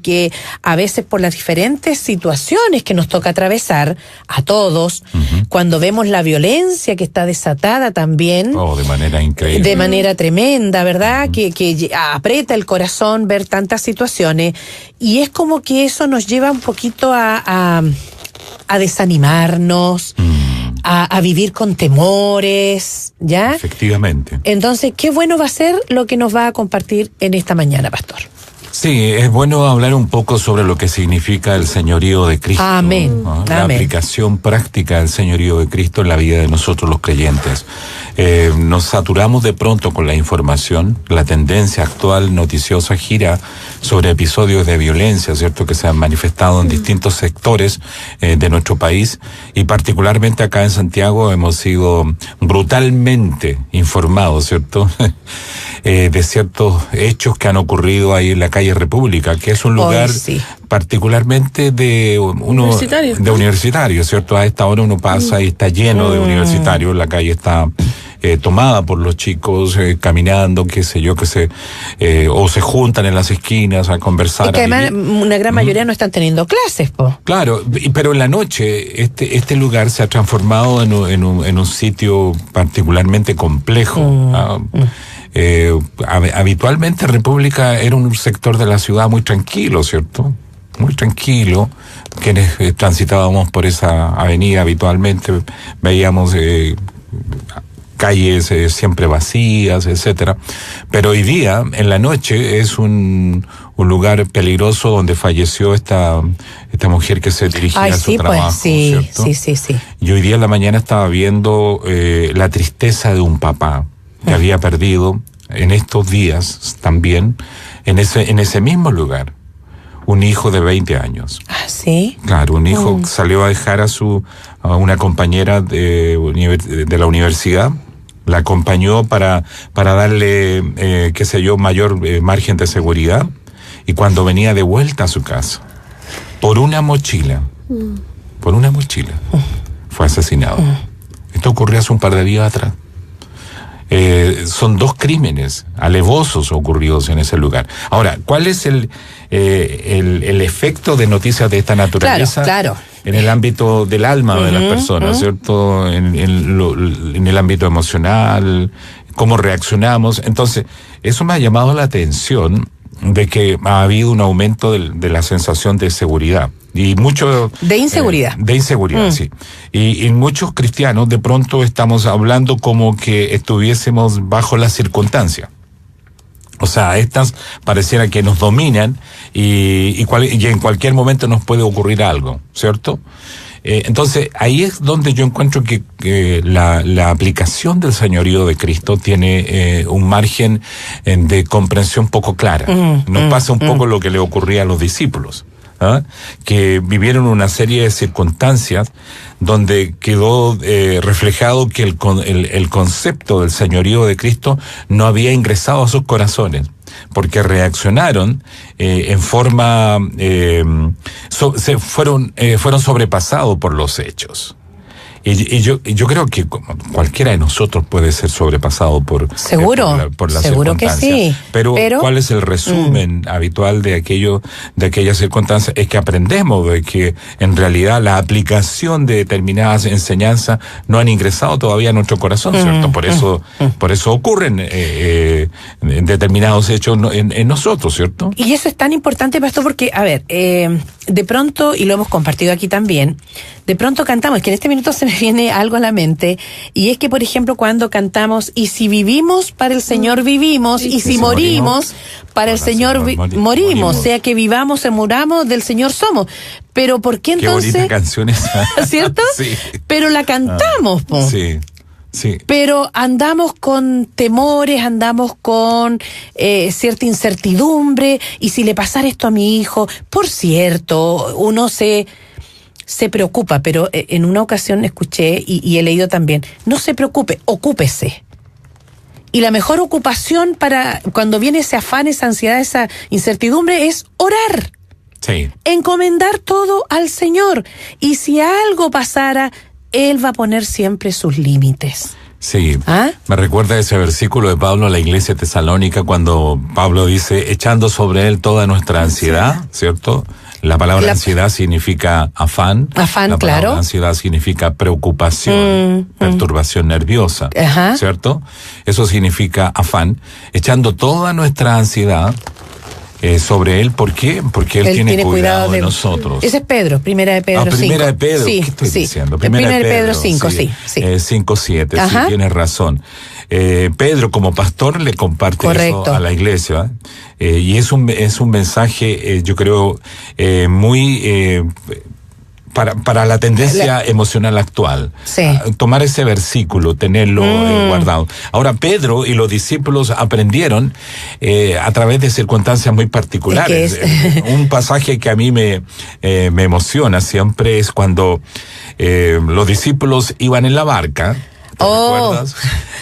que a veces por las diferentes situaciones que nos toca atravesar a todos, cuando vemos la violencia que está desatada también, de manera increíble, de manera tremenda, ¿verdad? Que aprieta el corazón ver tantas situaciones, y es como que eso nos lleva un poquito a desanimarnos, a vivir con temores, ¿ya? Efectivamente. Entonces, qué bueno va a ser lo que nos va a compartir en esta mañana, pastor. Sí, es bueno hablar un poco sobre lo que significa el señorío de Cristo. Amén. ¿no? La aplicación práctica del señorío de Cristo en la vida de nosotros los creyentes. Nos saturamos de pronto con la información. La tendencia actual noticiosa gira sobre episodios de violencia, ¿cierto?, que se han manifestado en distintos sectores de nuestro país, y particularmente acá en Santiago hemos sido brutalmente informados, ¿cierto?, de ciertos hechos que han ocurrido ahí en la calle República, que es un lugar particularmente de universitarios, ¿cierto? A esta hora uno pasa y está lleno de universitarios, la calle está tomada por los chicos caminando, qué sé yo, o se juntan en las esquinas a conversar. Y que además una gran mayoría no están teniendo clases, po. Claro, pero en la noche este lugar se ha transformado en un sitio particularmente complejo. Habitualmente República era un sector de la ciudad muy tranquilo, ¿cierto? Muy tranquilo. Quienes transitábamos por esa avenida habitualmente veíamos calles siempre vacías, etcétera. Pero hoy día, en la noche, es un lugar peligroso donde falleció esta mujer que se dirigía a su trabajo, ¿cierto? Sí. Y hoy día en la mañana estaba viendo la tristeza de un papá que había perdido en estos días también, en ese mismo lugar, un hijo de 20 años. ¿Ah, sí? Claro, un hijo salió a dejar a una compañera de la universidad, la acompañó para darle, qué sé yo, mayor margen de seguridad, y cuando venía de vuelta a su casa, por una mochila, fue asesinado. Esto ocurrió hace un par de días atrás. Son 2 crímenes alevosos ocurridos en ese lugar. Ahora, ¿cuál es el efecto de noticias de esta naturaleza? Claro. En el ámbito del alma de las personas, ¿cierto? En el ámbito emocional, cómo reaccionamos. Entonces, eso me ha llamado la atención de que ha habido un aumento de la sensación de seguridad. Y mucho de inseguridad. Sí. Y muchos cristianos de pronto estamos hablando como que estuviésemos bajo las circunstancias. O sea, estas pareciera que nos dominan y en cualquier momento nos puede ocurrir algo, ¿cierto? Entonces, ahí es donde yo encuentro que la aplicación del señorío de Cristo tiene un margen de comprensión poco clara. Nos pasa un poco lo que le ocurría a los discípulos, que vivieron una serie de circunstancias donde quedó reflejado que el concepto del señorío de Cristo no había ingresado a sus corazones, porque reaccionaron en forma fueron sobrepasados por los hechos. Y yo creo que cualquiera de nosotros puede ser sobrepasado por las seguro que sí. Pero ¿cuál es el resumen habitual de aquellas circunstancias? Es que aprendemos de que en realidad la aplicación de determinadas enseñanzas no han ingresado todavía a nuestro corazón, ¿cierto? Por eso ocurren determinados hechos en nosotros, ¿cierto? Y eso es tan importante, pastor, porque, a ver, de pronto, y lo hemos compartido aquí también, de pronto cantamos, que en este minuto se me viene algo a la mente, y es que, por ejemplo, cuando cantamos, y si vivimos, para el Señor vivimos, y si morimos, para el Señor morimos, sea que vivamos o muramos, del Señor somos. Pero ¿por qué entonces? Qué bonita canción esa. ¿Cierto? Sí. Pero la cantamos, po. Sí. Sí. Pero andamos con temores, andamos con cierta incertidumbre, y si le pasara esto a mi hijo, por cierto, uno se preocupa, pero en una ocasión escuché y he leído también, no se preocupe, ocúpese. Y la mejor ocupación para cuando viene ese afán, esa ansiedad, esa incertidumbre es orar. Sí. Encomendar todo al Señor. Y si algo pasara, Él va a poner siempre sus límites. Sí, ¿Ah? me recuerda ese versículo de Pablo a la iglesia tesalónica cuando Pablo dice, echando sobre él toda nuestra ansiedad, ¿cierto? La palabra ansiedad significa afán. Afán, la palabra claro. ansiedad significa preocupación, perturbación nerviosa, Ajá. ¿cierto? Eso significa afán. Echando toda nuestra ansiedad sobre él, ¿por qué? Porque él tiene cuidado de nosotros. Ese es Pedro, primera de Pedro 5. Primera de Pedro, sí, ¿qué estoy sí. diciendo? Primera de Pedro 5, sí. 5:7, sí, Ajá. tienes razón. Pedro, como pastor, le comparte Correcto. eso a la iglesia, y es un mensaje, yo creo, muy para la tendencia emocional actual. Sí. Tomar ese versículo, tenerlo guardado. Ahora, Pedro y los discípulos aprendieron a través de circunstancias muy particulares. Un pasaje que a mí me emociona siempre es cuando los discípulos iban en la barca. ¿Te recuerdas?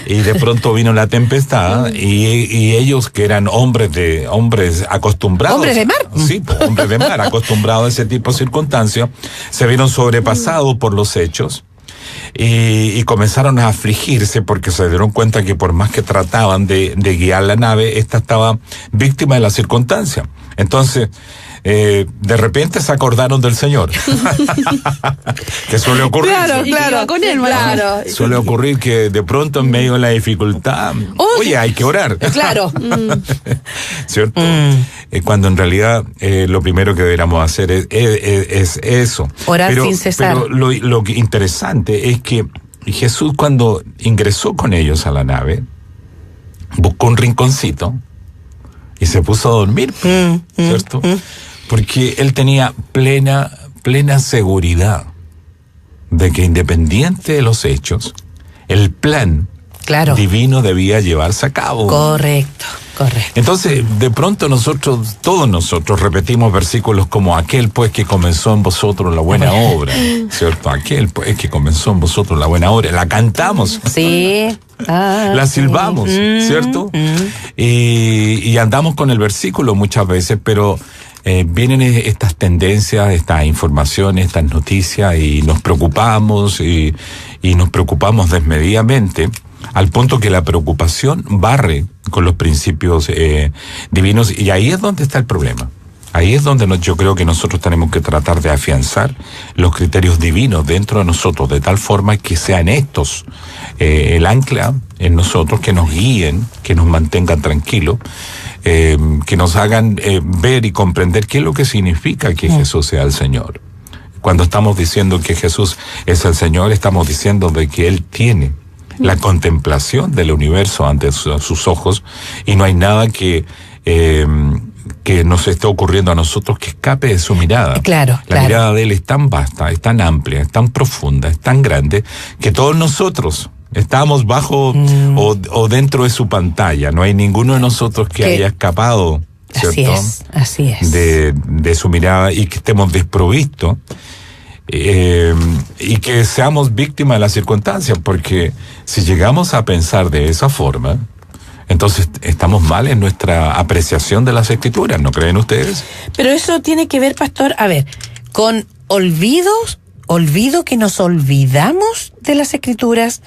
Y de pronto vino la tempestad y ellos, que eran hombres acostumbrados. ¿Hombres de mar? Sí, hombres de mar, acostumbrados a ese tipo de circunstancias, se vieron sobrepasados por los hechos y comenzaron a afligirse porque se dieron cuenta que por más que trataban de guiar la nave, esta estaba víctima de la circunstancia. Entonces, de repente se acordaron del Señor. Que suele ocurrir. Claro, con él, claro. Suele ocurrir que de pronto en medio de la dificultad, oye, hay que orar. Claro. ¿Cierto? Cuando en realidad lo primero que deberíamos hacer es eso. Orar sin cesar. Pero lo interesante es que Jesús, cuando ingresó con ellos a la nave, buscó un rinconcito y se puso a dormir, ¿cierto? Porque él tenía plena seguridad de que, independiente de los hechos, el plan divino debía llevarse a cabo. Correcto. Entonces, de pronto todos nosotros repetimos versículos como aquel pues que comenzó en vosotros la buena obra, ¿cierto? Aquel pues que comenzó en vosotros la buena obra. La cantamos. Sí. La silbamos, ¿cierto? Y andamos con el versículo muchas veces, pero vienen estas tendencias, estas informaciones, estas noticias, y nos preocupamos y nos preocupamos desmedidamente, al punto que la preocupación barre con los principios divinos, y ahí es donde está el problema. Ahí es donde yo creo que nosotros tenemos que tratar de afianzar los criterios divinos dentro de nosotros, de tal forma que sean estos el ancla en nosotros, que nos guíen, que nos mantengan tranquilos, que nos hagan ver y comprender qué es lo que significa que Jesús sea el Señor. Cuando estamos diciendo que Jesús es el Señor, estamos diciendo de que Él tiene la contemplación del universo ante sus ojos, y no hay nada que nos esté ocurriendo a nosotros que escape de su mirada. La mirada de Él es tan vasta, es tan amplia, es tan profunda, es tan grande, que todos nosotros estamos bajo o dentro de su pantalla. No hay ninguno de nosotros que haya escapado, ¿cierto? Así es. De su mirada, y que estemos desprovistos. Y que seamos víctimas de las circunstancias, porque si llegamos a pensar de esa forma, entonces estamos mal en nuestra apreciación de las Escrituras, ¿no creen ustedes? Pero eso tiene que ver, pastor, con olvido que nos olvidamos de las Escrituras,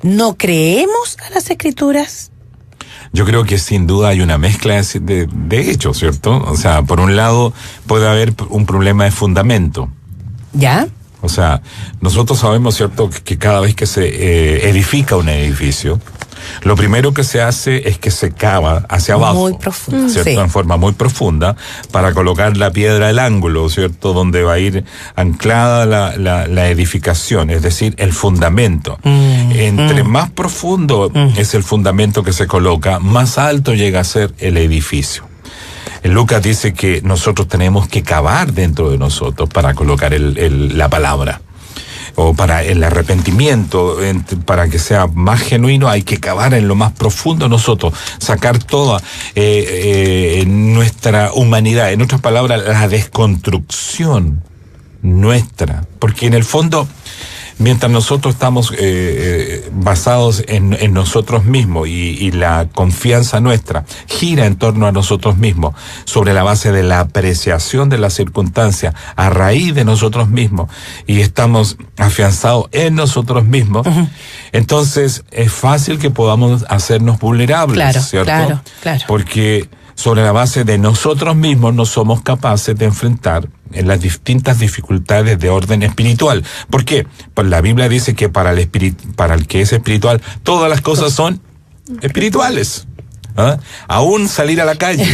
no creemos a las Escrituras. Yo creo que sin duda hay una mezcla de hechos, ¿cierto? O sea, por un lado puede haber un problema de fundamento. ¿Ya? O sea, nosotros sabemos, ¿cierto?, que cada vez que se edifica un edificio, lo primero que se hace es que se cava hacia abajo. Muy profundo. ¿Cierto? Sí. En forma muy profunda, para colocar la piedra del ángulo, ¿cierto?, donde va a ir anclada la edificación, es decir, el fundamento. Entre más profundo es el fundamento que se coloca, más alto llega a ser el edificio. Lucas dice que nosotros tenemos que cavar dentro de nosotros para colocar la palabra, o para el arrepentimiento, para que sea más genuino, hay que cavar en lo más profundo de nosotros, sacar toda nuestra humanidad, en otras palabras, la desconstrucción nuestra, porque en el fondo mientras nosotros estamos basados en nosotros mismos y la confianza nuestra gira en torno a nosotros mismos, sobre la base de la apreciación de las circunstancias a raíz de nosotros mismos, y estamos afianzados en nosotros mismos, entonces es fácil que podamos hacernos vulnerables, ¿cierto? Claro. Porque sobre la base de nosotros mismos no somos capaces de enfrentar en las distintas dificultades de orden espiritual. ¿Por qué? Pues la Biblia dice que para el que es espiritual, todas las cosas son espirituales. ¿Ah? Aún salir a la calle,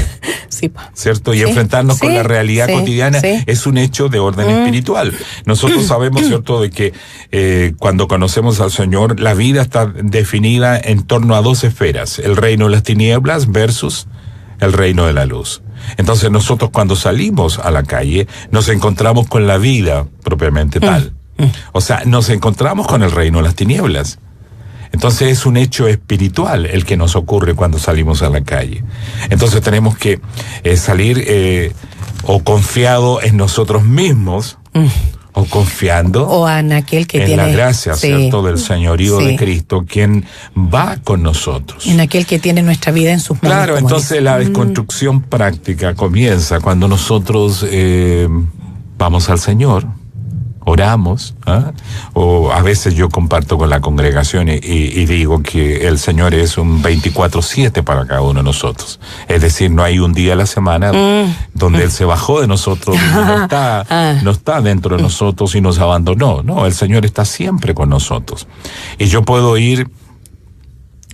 sí, ¿cierto? Y enfrentarnos con la realidad cotidiana es un hecho de orden espiritual. Nosotros sabemos, ¿cierto?, de que cuando conocemos al Señor, la vida está definida en torno a dos esferas: el reino de las tinieblas versus el reino de la luz. Entonces nosotros, cuando salimos a la calle, nos encontramos con la vida propiamente tal. O sea, nos encontramos con el reino de las tinieblas. Entonces es un hecho espiritual el que nos ocurre cuando salimos a la calle. Entonces tenemos que salir o confiado en nosotros mismos, o confiando o en aquel que en tiene la gracia, ¿cierto?, del señorío de Cristo, quien va con nosotros. En aquel que tiene nuestra vida en sus manos. Claro, entonces la desconstrucción práctica comienza cuando nosotros vamos al Señor, oramos, o a veces yo comparto con la congregación y digo que el Señor es un 24/7 para cada uno de nosotros. Es decir, no hay un día a la semana donde Él se bajó de nosotros y no está dentro de nosotros y nos abandonó. No, el Señor está siempre con nosotros. Y yo puedo ir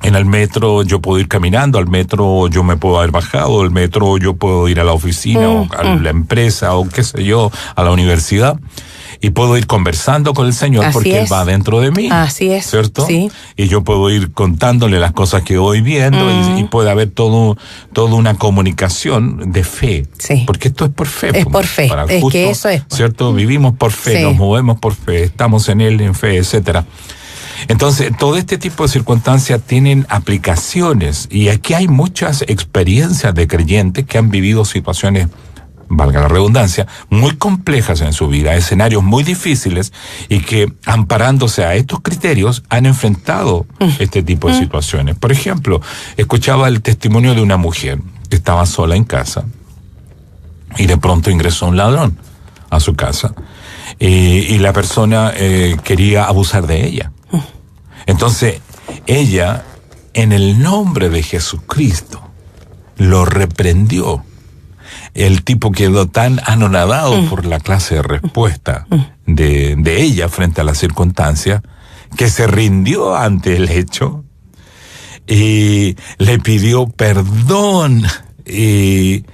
en el metro, yo puedo ir caminando al metro, yo me puedo haber bajado del metro, yo puedo ir a la oficina o a la empresa o qué sé yo, a la universidad. Y puedo ir conversando con el Señor porque Él va dentro de mí. Así es. ¿Cierto? Sí. Y yo puedo ir contándole las cosas que voy viendo y puede haber toda una comunicación de fe. Sí. Porque esto es por fe. Es por fe. Para es justo, que eso es. ¿cierto? Vivimos por fe, nos movemos por fe, estamos en Él en fe, etcétera. Entonces, todo este tipo de circunstancias tienen aplicaciones, y aquí hay muchas experiencias de creyentes que han vivido situaciones, valga la redundancia, muy complejas en su vida, escenarios muy difíciles, y que, amparándose a estos criterios, han enfrentado este tipo de situaciones. Por ejemplo, escuchaba el testimonio de una mujer que estaba sola en casa y de pronto ingresó un ladrón a su casa y la persona quería abusar de ella. Entonces, ella, en el nombre de Jesucristo, lo reprendió. El tipo quedó tan anonadado por la clase de respuesta de ella frente a la circunstancia, que se rindió ante el hecho y le pidió perdón, y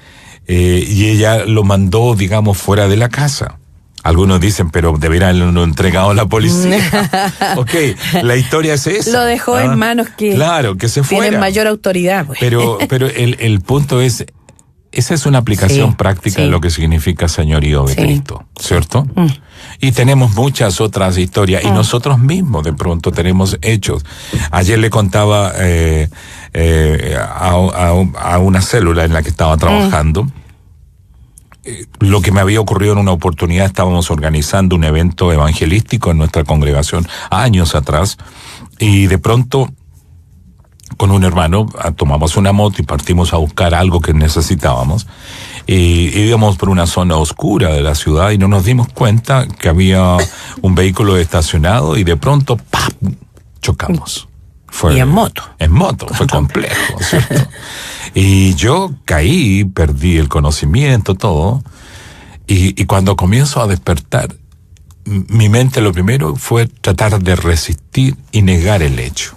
ella lo mandó, digamos, fuera de la casa. Algunos dicen, pero deberían haberlo entregado a la policía. Ok, la historia es esa. Lo dejó en manos que se fuera. Tienen mayor autoridad. Pues. Pero el punto es, esa es una aplicación práctica de lo que significa señorío de Cristo, ¿cierto? Y tenemos muchas otras historias, y nosotros mismos de pronto tenemos hechos. Ayer le contaba a una célula en la que estaba trabajando, lo que me había ocurrido en una oportunidad. Estábamos organizando un evento evangelístico en nuestra congregación años atrás, y de pronto con un hermano tomamos una moto y partimos a buscar algo que necesitábamos, y íbamos por una zona oscura de la ciudad y no nos dimos cuenta que había un vehículo estacionado, y de pronto ¡pam!, chocamos. Y en moto. En moto, fue complejo, ¿cierto? Y yo caí, perdí el conocimiento, todo, y cuando comienzo a despertar, mi mente lo primero fue tratar de resistir y negar el hecho.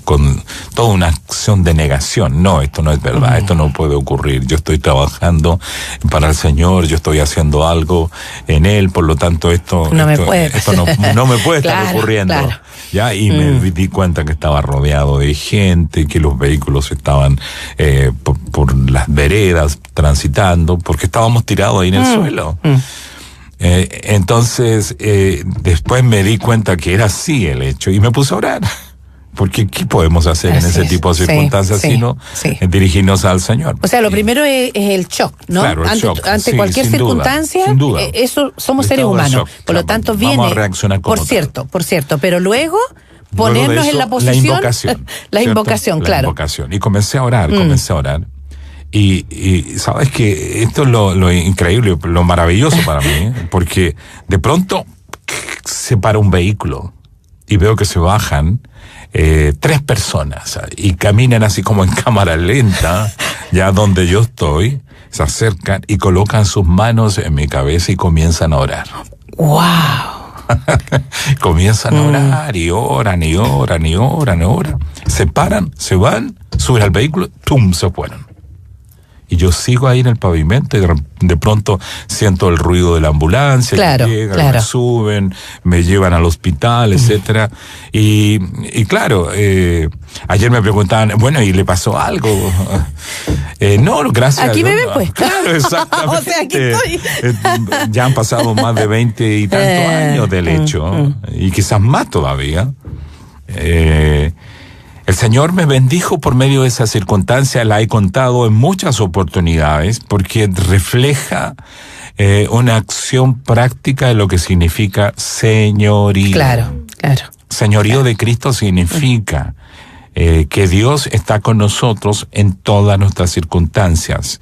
Con toda una acción de negación. No, esto no es verdad, esto no puede ocurrir. Yo estoy trabajando para el Señor, yo estoy haciendo algo en Él, por lo tanto esto no me puede estar ocurriendo. Claro. Ya, y me di cuenta que estaba rodeado de gente, que los vehículos estaban por las veredas transitando, porque estábamos tirados ahí en el suelo. Entonces, después me di cuenta que era así el hecho, y me puse a orar. Porque ¿qué podemos hacer Así en ese es. tipo de circunstancias sino dirigirnos al Señor? O sea, lo primero es el shock, ¿no? Claro, el shock. Ante Sí, cualquier sin duda, circunstancia, sin duda. eso somos El seres estado de humanos. shock, Por lo claro. tanto, Vamos viene, a reaccionar como por cierto, pero luego Luego de ponernos eso, en la posición, la invocación. la ¿cierto? invocación, La claro. invocación. Y comencé a orar. Y sabes que esto es lo increíble, lo maravilloso para mí, porque de pronto se para un vehículo y veo que se bajan 3 personas y caminan así como en cámara lenta, ya donde yo estoy, se acercan y colocan sus manos en mi cabeza y comienzan a orar. ¡Wow! Comienzan a orar y oran y oran y oran y oran. Se paran, se van, suben al vehículo, ¡tum!, se fueron. Y yo sigo ahí en el pavimento y de pronto siento el ruido de la ambulancia, claro, que llegan, claro. me suben, me llevan al hospital, etcétera. Y claro, ayer me preguntaban, bueno, ¿y le pasó algo? No, gracias Aquí a Dios. me ven, pues. Claro, exactamente. O sea, aquí estoy. Ya han pasado más de 20 y tantos años del hecho, y quizás más todavía. El Señor me bendijo por medio de esa circunstancia, la he contado en muchas oportunidades, porque refleja una acción práctica de lo que significa señorío. Claro. Señorío de Cristo significa que Dios está con nosotros en todas nuestras circunstancias.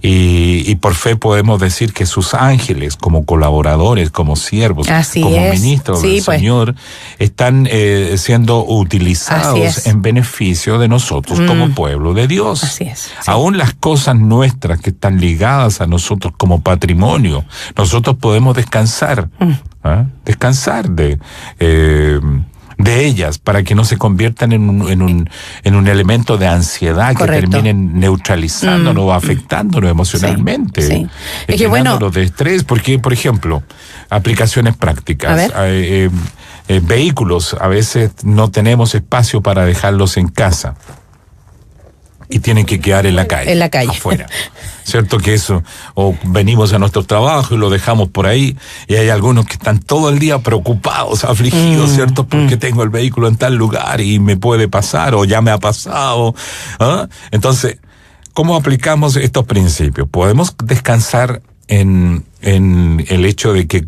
Y por fe podemos decir que sus ángeles, como colaboradores, como siervos, como ministros del Señor, están siendo utilizados en beneficio de nosotros como pueblo de Dios. Así es. Sí. Aún las cosas nuestras que están ligadas a nosotros como patrimonio, nosotros podemos descansar. Descansar de ellas, para que no se conviertan en un elemento de ansiedad. Correcto. Que terminen neutralizándonos o afectándonos emocionalmente. Sí. Es que bueno, de estrés, porque, por ejemplo, aplicaciones prácticas. Vehículos, a veces no tenemos espacio para dejarlos en casa. Y tienen que quedar en la calle. Afuera. ¿Cierto que eso? O venimos a nuestro trabajo y lo dejamos por ahí, y hay algunos que están todo el día preocupados, afligidos, ¿cierto? Porque tengo el vehículo en tal lugar y me puede pasar, o ya me ha pasado. Entonces, ¿cómo aplicamos estos principios? Podemos descansar en el hecho de que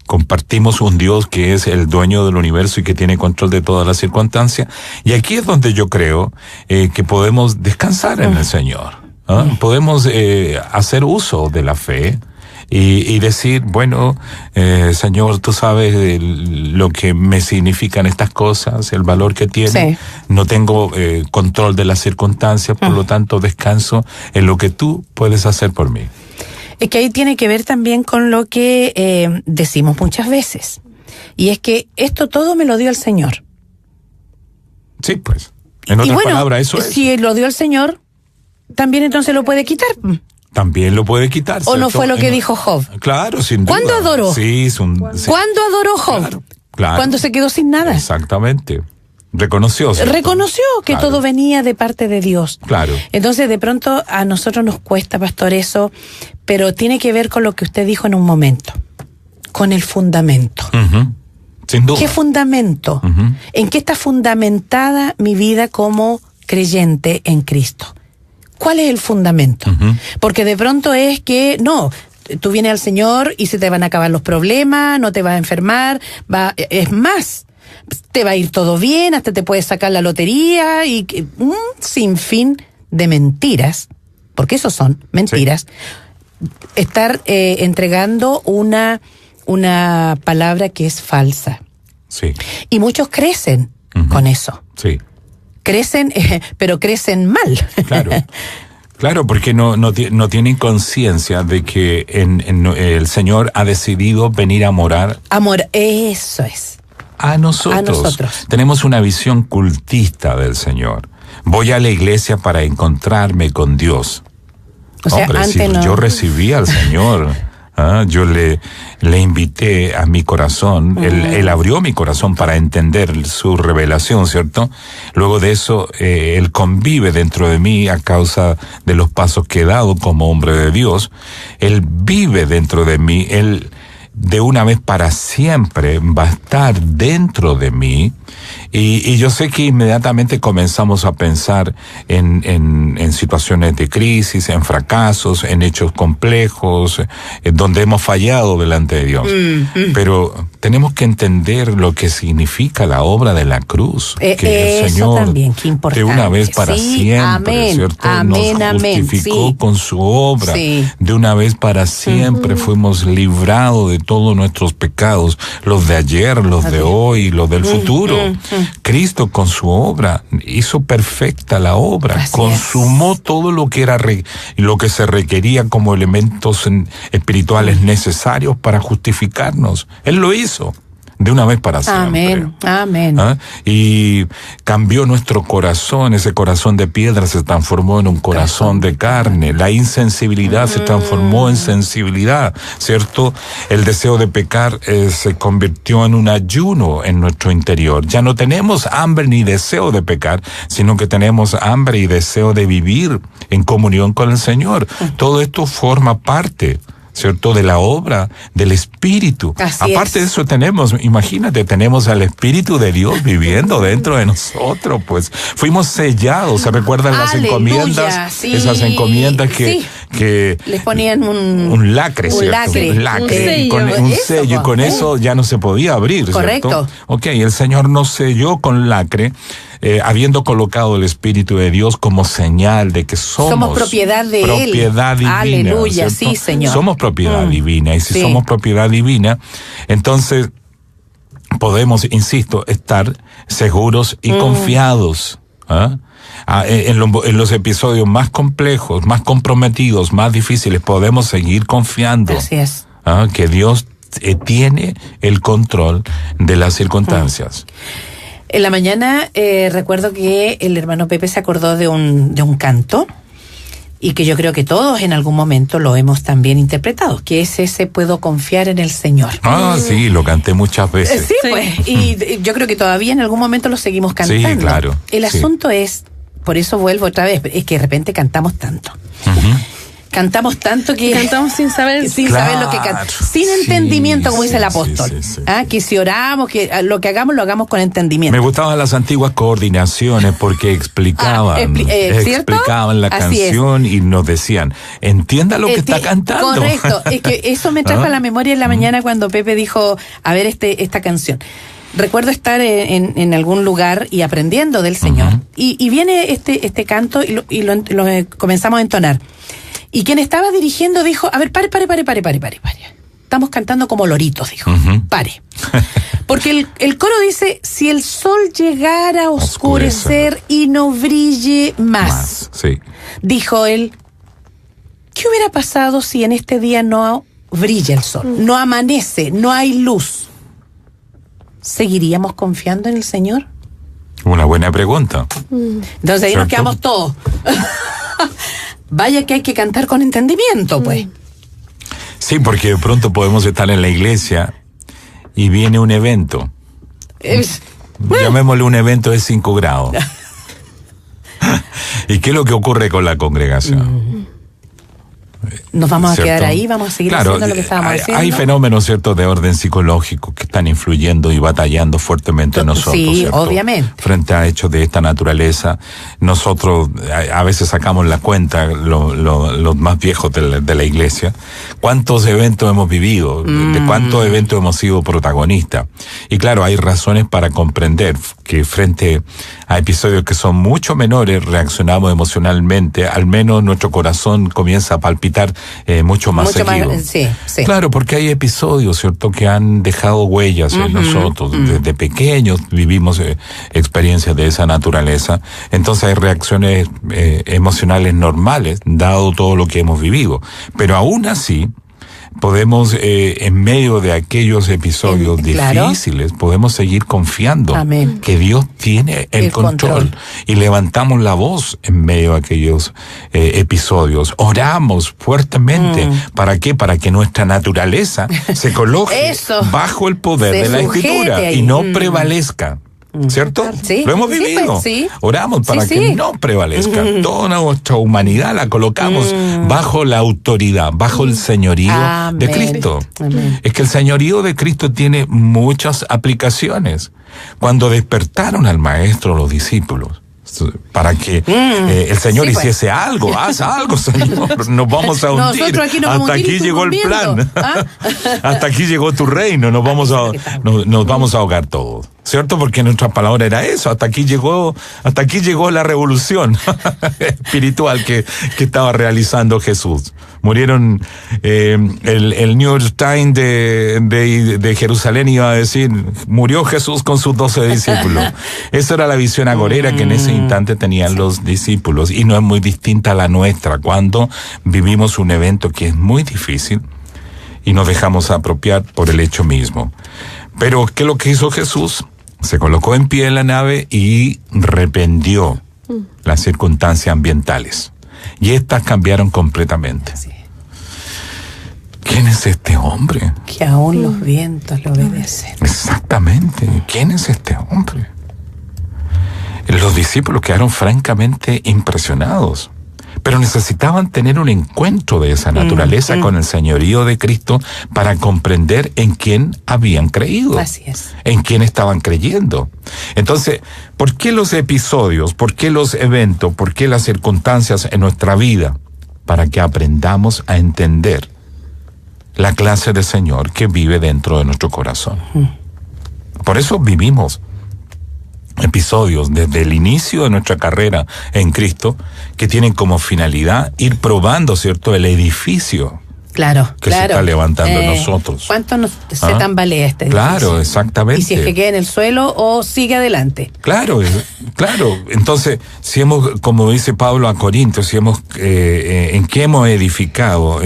compartimos un Dios que es el dueño del universo y que tiene control de todas las circunstancias. Y aquí es donde yo creo que podemos descansar en el Señor. Podemos hacer uso de la fe y decir, bueno, Señor, tú sabes lo que me significan estas cosas, el valor que tienen. Sí. No tengo control de las circunstancias, por lo tanto descanso en lo que tú puedes hacer por mí. Es que ahí tiene que ver también con lo que decimos muchas veces. Y es que esto todo me lo dio el Señor. Sí, pues. En otras palabras, eso es. Si lo dio el Señor, también entonces lo puede quitar. También lo puede quitar. ¿O no fue lo que dijo Job? Claro, sin duda. ¿Cuándo adoró? Sí, ¿Cuándo adoró Job? Claro. Cuando se quedó sin nada. Exactamente. Reconoció que todo venía de parte de Dios. Claro. Entonces, de pronto, a nosotros nos cuesta, pastor, eso, pero tiene que ver con lo que usted dijo en un momento, con el fundamento. Sin duda. ¿Qué fundamento? ¿En qué está fundamentada mi vida como creyente en Cristo? ¿Cuál es el fundamento? Porque de pronto es que, no, tú vienes al Señor y se te van a acabar los problemas, no te vas a enfermar, es más, te va a ir todo bien, hasta te puedes sacar la lotería y un sinfín de mentiras, porque esos son mentiras. Sí. Estar entregando una palabra que es falsa. Sí. Y muchos crecen con eso. Sí. Crecen, pero crecen mal. Claro, porque no tienen conciencia de que el Señor ha decidido venir a morar. Eso es. A nosotros. Tenemos una visión cultista del Señor. Voy a la iglesia para encontrarme con Dios. O sea, antes no. Yo recibí al Señor. Yo le invité a mi corazón. Él abrió mi corazón para entender su revelación, ¿cierto? Luego de eso, Él convive dentro de mí a causa de los pasos que he dado como hombre de Dios. Él vive dentro de mí. Él de una vez para siempre va a estar dentro de mí, Y yo sé que inmediatamente comenzamos a pensar en situaciones de crisis, en fracasos, en hechos complejos, donde hemos fallado delante de Dios. Pero tenemos que entender lo que significa la obra de la cruz. Que el Señor, también, qué importante. de una vez para siempre, amén, ¿cierto? Amén, nos justificó sí. con su obra. Sí. De una vez para siempre fuimos librados de todos nuestros pecados, los de ayer, los de hoy, los del futuro. Cristo con su obra hizo perfecta la obra, Así consumó todo lo que era lo que se requería como elementos espirituales necesarios para justificarnos. Él lo hizo de una vez para siempre. Amén. ¿Ah? Y cambió nuestro corazón, ese corazón de piedra se transformó en un corazón de carne, la insensibilidad se transformó en sensibilidad, ¿cierto? El deseo de pecar se convirtió en un ayuno en nuestro interior. Ya no tenemos hambre ni deseo de pecar, sino que tenemos hambre y deseo de vivir en comunión con el Señor. Todo esto forma parte, ¿cierto?, de la obra del Espíritu. Aparte de eso tenemos al Espíritu de Dios viviendo dentro de nosotros, pues fuimos sellados. ¿Se recuerdan las encomiendas? Sí. Esas encomiendas que les ponían un lacre, ¿cierto? Un lacre, un sello, y con eso ya no se podía abrir, correcto, ¿cierto? Ok, el Señor nos selló con lacre, habiendo colocado el Espíritu de Dios como señal de que somos propiedad de Él. Propiedad divina. Aleluya, ¿cierto? Sí, Señor. Somos propiedad divina, y si somos propiedad divina, entonces podemos, insisto, estar seguros y confiados. En los episodios más complejos, más comprometidos, más difíciles, podemos seguir confiando. Así es. Que Dios tiene el control de las circunstancias. En la mañana recuerdo que el hermano Pepe se acordó de un canto, y que yo creo que todos en algún momento lo hemos también interpretado, que es ese "puedo confiar en el Señor". Sí, lo canté muchas veces. Sí, pues, y yo creo que todavía en algún momento lo seguimos cantando. Sí, claro. El asunto es, por eso vuelvo otra vez, es que de repente cantamos tanto. Cantamos tanto que... cantamos sin saber lo que cantamos. Sin entendimiento, como dice el apóstol. Que si oramos, que lo que hagamos, lo hagamos con entendimiento. Me gustaban las antiguas coordinaciones porque explicaban, explicaban la canción y nos decían, entienda lo que está cantando. Correcto. Es que eso me trajo a la memoria en la mañana cuando Pepe dijo, a ver esta canción. Recuerdo estar en algún lugar y aprendiendo del Señor. Y viene este canto y lo comenzamos a entonar. Y quien estaba dirigiendo dijo, a ver, pare. Estamos cantando como loritos, dijo. Pare. Porque el coro dice, si el sol llegara a oscurecer y no brille más. Sí. Dijo él, ¿qué hubiera pasado si en este día no brilla el sol? No amanece, no hay luz. ¿Seguiríamos confiando en el Señor? Una buena pregunta. Entonces ahí nos quedamos todos. Vaya que hay que cantar con entendimiento, pues. Sí, porque de pronto podemos estar en la iglesia y viene un evento. Llamémosle un evento de 5 grados. ¿Y qué es lo que ocurre con la congregación? Nos vamos a quedar ahí, vamos a seguir haciendo lo que estábamos haciendo. Hay fenómenos, ¿cierto?, de orden psicológico que están influyendo y batallando fuertemente en nosotros. Sí, ¿cierto? obviamente. Frente a hechos de esta naturaleza, nosotros a veces sacamos la cuenta, los más viejos de la iglesia, cuántos eventos hemos vivido, de cuántos eventos hemos sido protagonistas. Y claro, hay razones para comprender que frente a episodios que son mucho menores, reaccionamos emocionalmente, al menos nuestro corazón comienza a palpitar mucho más seguido. Sí. Claro, porque hay episodios, ¿cierto?, que han dejado huellas en nosotros. Desde pequeños vivimos experiencias de esa naturaleza. Entonces hay reacciones emocionales normales, dado todo lo que hemos vivido. Pero aún así, podemos, en medio de aquellos episodios difíciles, podemos seguir confiando que Dios tiene el control. Y levantamos la voz en medio de aquellos episodios. Oramos fuertemente. ¿Para qué? Para que nuestra naturaleza se coloque bajo el poder de la Escritura y no prevalezca. ¿cierto? Sí, lo hemos sí, vivido. pues, sí. Oramos para Sí, que sí. no prevalezca. Toda nuestra humanidad la colocamos bajo la autoridad, bajo el señorío Amén. de Cristo. Amén. Es que el señorío de Cristo tiene muchas aplicaciones. Cuando despertaron al maestro los discípulos, para que el Señor sí, pues. hiciese algo, haz algo, Señor, nos vamos a hundir. Nosotros aquí nos vamos Hasta a hundir y aquí tú llegó el durmiendo. plan. ¿Ah? Hasta aquí llegó tu reino, nos vamos a ahogar todos. ¿Cierto? Porque nuestra palabra era eso, hasta aquí llegó la revolución espiritual que estaba realizando Jesús. Murieron, el New York Times de Jerusalén iba a decir, murió Jesús con sus 12 discípulos. Esa era la visión agorera que en ese instante tenían los discípulos, y no es muy distinta a la nuestra cuando vivimos un evento que es muy difícil y nos dejamos apropiar por el hecho mismo. Pero, ¿qué es lo que hizo Jesús? Se colocó en pie en la nave y reprendió las circunstancias ambientales. Y estas cambiaron completamente. Sí. ¿Quién es este hombre? Que aún los vientos lo obedecen. Exactamente. ¿Quién es este hombre? Los discípulos quedaron francamente impresionados, pero necesitaban tener un encuentro de esa naturaleza con el señorío de Cristo para comprender en quién habían creído. Así es. En quién estaban creyendo. Entonces, ¿por qué los episodios, por qué los eventos, por qué las circunstancias en nuestra vida? Para que aprendamos a entender la clase de Señor que vive dentro de nuestro corazón. Por eso vivimos episodios desde el inicio de nuestra carrera en Cristo que tienen como finalidad ir probando, ¿cierto?, el edificio Claro, que claro. se está levantando en nosotros. ¿Cuánto se tambalea este Claro, edificio? exactamente. Y si es que queda en el suelo o sigue adelante. Claro. Entonces, si hemos, como dice Pablo a Corintios, si hemos, ¿en qué hemos edificado?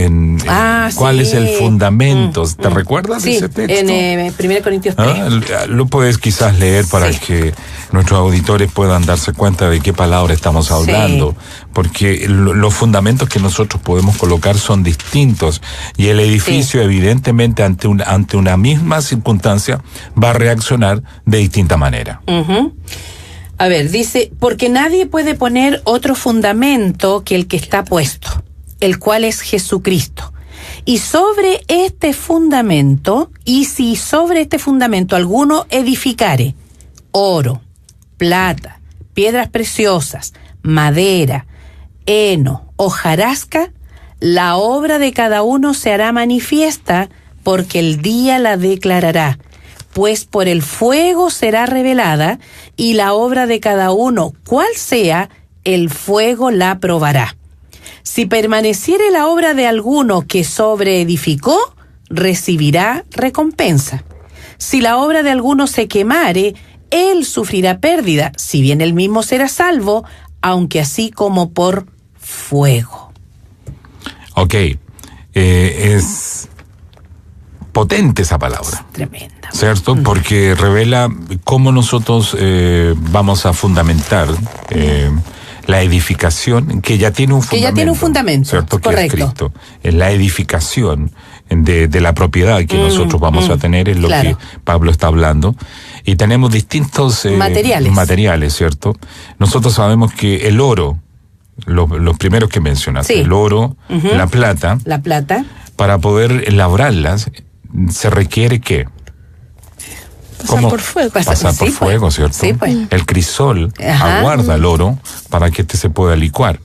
¿Cuál es el fundamento? ¿Te recuerdas de ese texto? En 1 Corintios 3. Lo puedes quizás leer para que nuestros auditores puedan darse cuenta de qué palabra estamos hablando, porque los fundamentos que nosotros podemos colocar son distintos, y el edificio evidentemente ante una misma circunstancia va a reaccionar de distinta manera. A ver, dice, porque nadie puede poner otro fundamento que el que está puesto, el cual es Jesucristo. Y sobre este fundamento, si sobre este fundamento alguno edificare oro, plata, piedras preciosas, madera, heno, hojarasca, la obra de cada uno se hará manifiesta, porque el día la declarará, pues por el fuego será revelada, y la obra de cada uno, cual sea, el fuego la probará. Si permaneciere la obra de alguno que sobreedificó, recibirá recompensa. Si la obra de alguno se quemare, él sufrirá pérdida, si bien él mismo será salvo, aunque así como por fuego. Ok, es potente esa palabra. Tremenda. ¿Cierto? Porque revela cómo nosotros vamos a fundamentar la edificación, que ya tiene un fundamento. Que ya tiene un fundamento, ¿cierto? correcto. Que es Cristo. La edificación de la propiedad que nosotros vamos a tener es lo que Pablo está hablando. Y tenemos distintos materiales, ¿cierto? Nosotros sabemos que el oro, los primeros que mencionaste, el oro, la plata, para poder labrarlas, se requiere ¿qué? Pasar por fuego. Pasar por fuego, ¿cierto? Sí, pues. El crisol aguarda el oro para que se pueda licuar.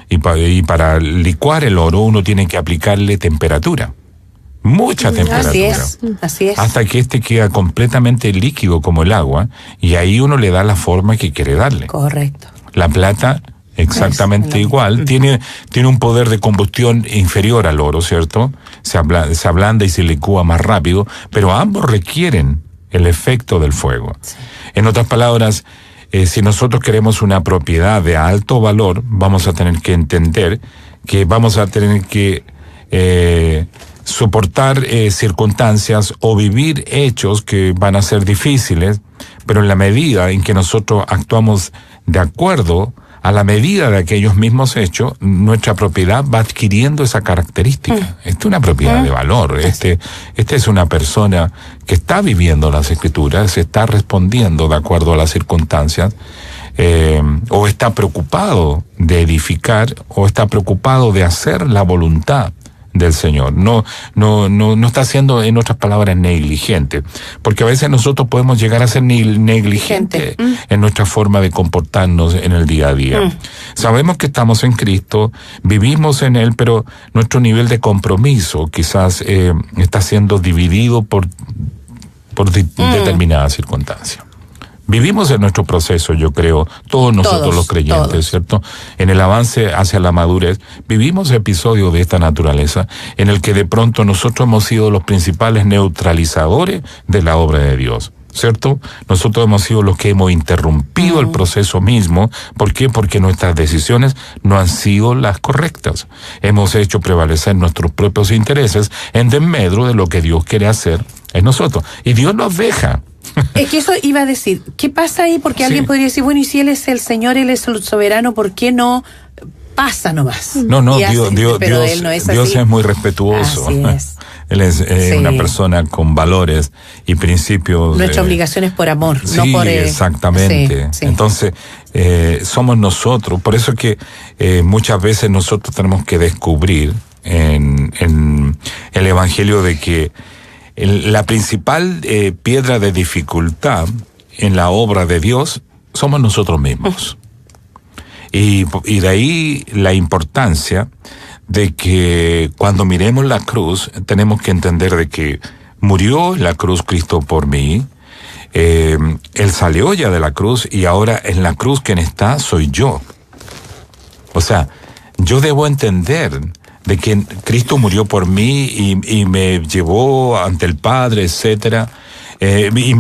Y para licuar el oro uno tiene que aplicarle temperatura. Mucha temperatura. Así es. Hasta que queda completamente líquido como el agua, y ahí uno le da la forma que quiere darle. Correcto. La plata, exactamente igual, tiene un poder de combustión inferior al oro, ¿cierto? Se ablanda y se licúa más rápido, pero ambos requieren el efecto del fuego. Sí. En otras palabras, si nosotros queremos una propiedad de alto valor, vamos a tener que entender que vamos a tener que soportar circunstancias o vivir hechos que van a ser difíciles, pero en la medida en que nosotros actuamos de acuerdo a la medida de aquellos mismos hechos, nuestra propiedad va adquiriendo esa característica. Esta es una propiedad de valor. Este es una persona que está viviendo las Escrituras, está respondiendo de acuerdo a las circunstancias, o está preocupado de edificar, o está preocupado de hacer la voluntad del Señor. No está siendo, en otras palabras, negligente. Porque a veces nosotros podemos llegar a ser negligentes en nuestra forma de comportarnos en el día a día. Sabemos que estamos en Cristo, vivimos en Él, pero nuestro nivel de compromiso quizás está siendo dividido por determinadas circunstancias. Vivimos en nuestro proceso, yo creo, todos nosotros los creyentes, ¿cierto? En el avance hacia la madurez, vivimos episodios de esta naturaleza en el que de pronto nosotros hemos sido los principales neutralizadores de la obra de Dios, ¿cierto? Nosotros hemos sido los que hemos interrumpido el proceso mismo. ¿Por qué? Porque nuestras decisiones no han sido las correctas. Hemos hecho prevalecer nuestros propios intereses en desmedro de lo que Dios quiere hacer en nosotros. Y Dios nos deja. Es que eso iba a decir, ¿qué pasa ahí? Porque alguien podría decir, bueno, y si Él es el Señor, Él es el soberano, ¿por qué no pasa nomás? No, Dios es muy respetuoso. Así es. Él es una persona con valores y principios. Nuestra obligación es por amor, sí, no por... exactamente. Sí. Entonces, somos nosotros. Por eso es que muchas veces nosotros tenemos que descubrir en el Evangelio de que la principal piedra de dificultad en la obra de Dios somos nosotros mismos. Y de ahí la importancia de que cuando miremos la cruz tenemos que entender de que murió en la cruz Cristo por mí. Él salió ya de la cruz y ahora en la cruz quien está soy yo. O sea, yo debo entender de que Cristo murió por mí y me llevó ante el Padre, etcétera. Y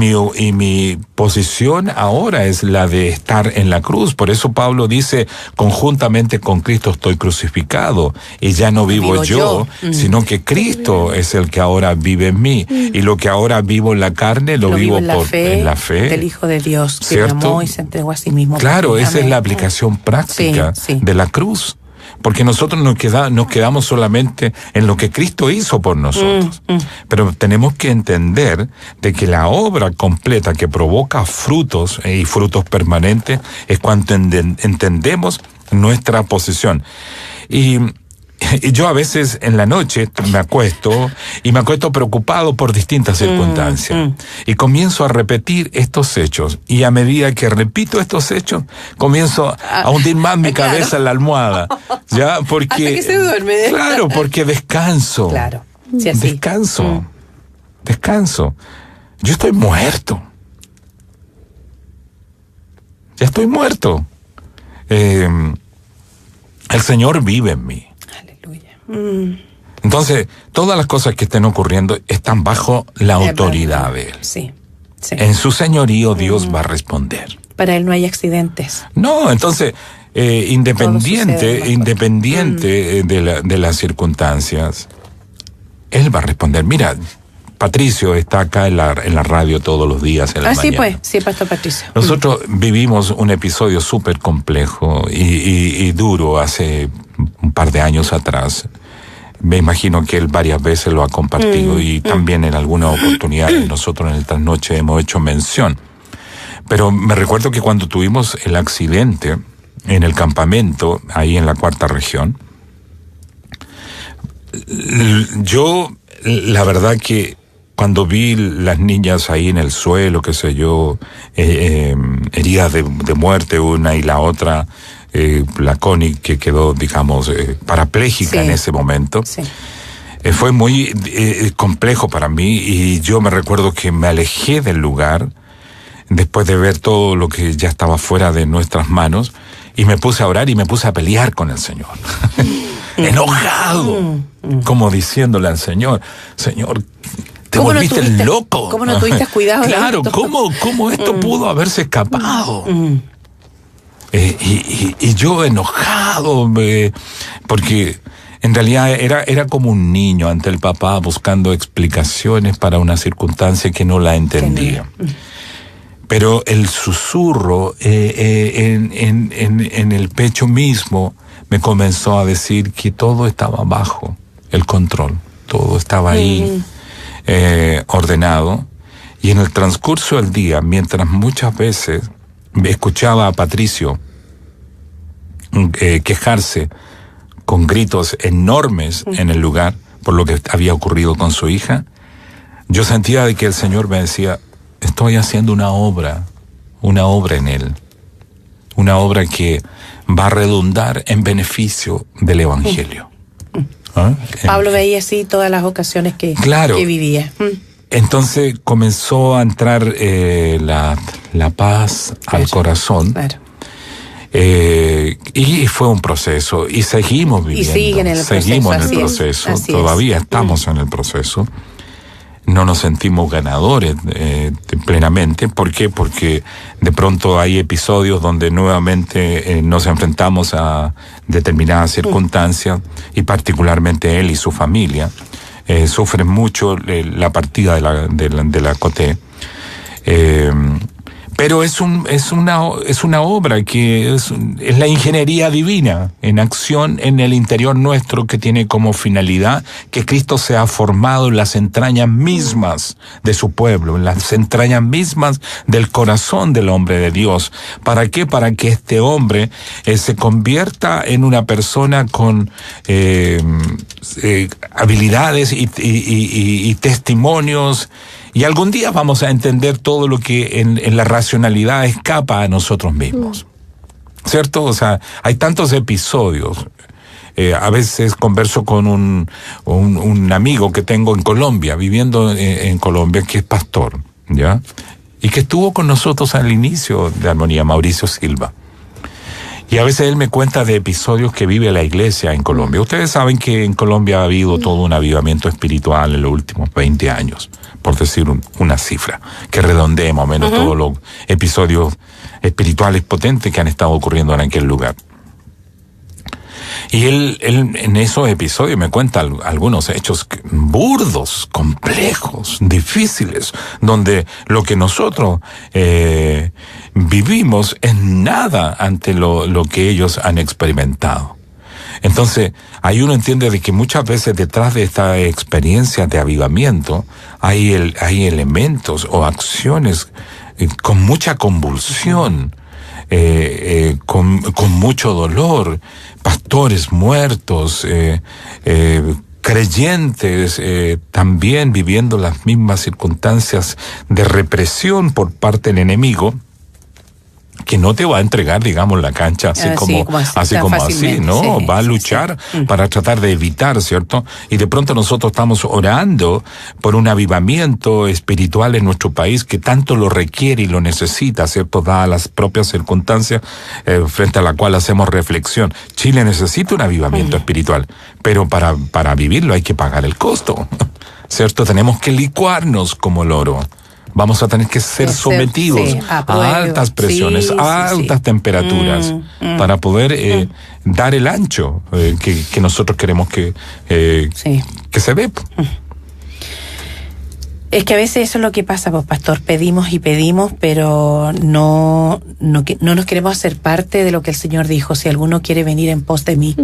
mi posición ahora es la de estar en la cruz. Por eso Pablo dice, conjuntamente con Cristo estoy crucificado, y ya no vivo yo, sino que Cristo es el que ahora vive en mí. Y lo que ahora vivo en la carne, lo vivo en la fe del Hijo de Dios, que me amó y se entregó a sí mismo. Claro, esa es la aplicación práctica de la cruz. Porque nosotros nos quedamos solamente en lo que Cristo hizo por nosotros. Pero tenemos que entender de que la obra completa que provoca frutos y frutos permanentes es cuando entendemos nuestra posición. Y yo a veces en la noche me acuesto preocupado por distintas circunstancias. Y comienzo a repetir estos hechos. Y a medida que repito estos hechos, comienzo a hundir más mi cabeza en la almohada. ¿Ya? Porque, hasta que se duerme. Claro, porque descanso. Claro. Sí, así. Descanso. Yo estoy muerto. Ya estoy muerto. El Señor vive en mí. Entonces, todas las cosas que estén ocurriendo están bajo la autoridad de Él. Sí. En su señorío Dios va a responder. Para Él no hay accidentes. No, entonces, independiente de las circunstancias, Él va a responder. Mira, Patricio está acá en la radio todos los días en la mañana. Sí, pues, sí, Pastor Patricio. Nosotros vivimos un episodio súper complejo y duro hace un par de años atrás. Me imagino que él varias veces lo ha compartido y también en alguna oportunidad nosotros en el trasnoche hemos hecho mención. Pero me recuerdo que cuando tuvimos el accidente en el campamento, ahí en la 4ª región, yo, la verdad que cuando vi las niñas ahí en el suelo, qué sé yo, heridas de muerte una y la otra, la Connie que quedó, digamos, parapléjica en ese momento, fue muy complejo para mí y yo me recuerdo que me alejé del lugar después de ver todo lo que ya estaba fuera de nuestras manos y me puse a orar y me puse a pelear con el Señor. Enojado, como diciéndole al Señor, Señor, te volviste loco. ¿Cómo no tuviste cuidado? Claro, ¿cómo esto pudo haberse escapado? Y yo enojado, porque en realidad era como un niño ante el papá buscando explicaciones para una circunstancia que no la entendía. Pero el susurro en el pecho mismo me comenzó a decir que todo estaba bajo el control, todo estaba ahí ordenado. Y en el transcurso del día, mientras muchas veces escuchaba a Patricio quejarse con gritos enormes en el lugar por lo que había ocurrido con su hija, yo sentía de que el Señor me decía: estoy haciendo una obra en él, una obra que va a redundar en beneficio del Evangelio. ¿Ah? Pablo veía así todas las ocasiones que vivía. Entonces comenzó a entrar la paz al corazón. Claro. Y fue un proceso, y seguimos viviendo. Y siguen en el seguimos proceso, en el proceso, todavía estamos en el proceso. No nos sentimos ganadores plenamente. ¿Por qué? Porque de pronto hay episodios donde nuevamente nos enfrentamos a determinadas circunstancias, y particularmente él y su familia sufren mucho la partida de la Coté. Pero es una obra que es la ingeniería divina en acción en el interior nuestro, que tiene como finalidad que Cristo sea formado en las entrañas mismas de su pueblo, en las entrañas mismas del corazón del hombre de Dios. ¿Para qué? Para que este hombre se convierta en una persona con habilidades y testimonios. Y algún día vamos a entender todo lo que en la racionalidad escapa a nosotros mismos. ¿Cierto? O sea, hay tantos episodios. A veces converso con un amigo que tengo en Colombia, viviendo en Colombia, que es pastor, ¿ya? Y que estuvo con nosotros al inicio de Armonía, Mauricio Silva. Y a veces él me cuenta de episodios que vive la iglesia en Colombia. Ustedes saben que en Colombia ha habido todo un avivamiento espiritual en los últimos 20 años, por decir una cifra, que redondee más o menos todos los episodios espirituales potentes que han estado ocurriendo en aquel lugar. Y él en esos episodios me cuenta algunos hechos burdos, complejos, difíciles, donde lo que nosotros vivimos es nada ante lo que ellos han experimentado. Entonces, ahí uno entiende de que muchas veces detrás de esta experiencia de avivamiento hay elementos o acciones con mucha convulsión, con mucho dolor, pastores muertos, creyentes también viviendo las mismas circunstancias de represión por parte del enemigo, que no te va a entregar, digamos, la cancha así como así, ¿no? Sí, va a luchar para tratar de evitar, ¿cierto? Y de pronto nosotros estamos orando por un avivamiento espiritual en nuestro país que tanto lo requiere y lo necesita, ¿cierto? Dadas las propias circunstancias frente a la cual hacemos reflexión. Chile necesita un avivamiento espiritual, pero para vivirlo hay que pagar el costo, ¿cierto? Tenemos que licuarnos como el oro. Vamos a tener que ser sometidos a altas presiones, a altas temperaturas, para poder dar el ancho que nosotros queremos que se dé. Es que a veces eso es lo que pasa, pues, pastor, pedimos y pedimos, pero no nos queremos hacer parte de lo que el Señor dijo: si alguno quiere venir en pos de mí,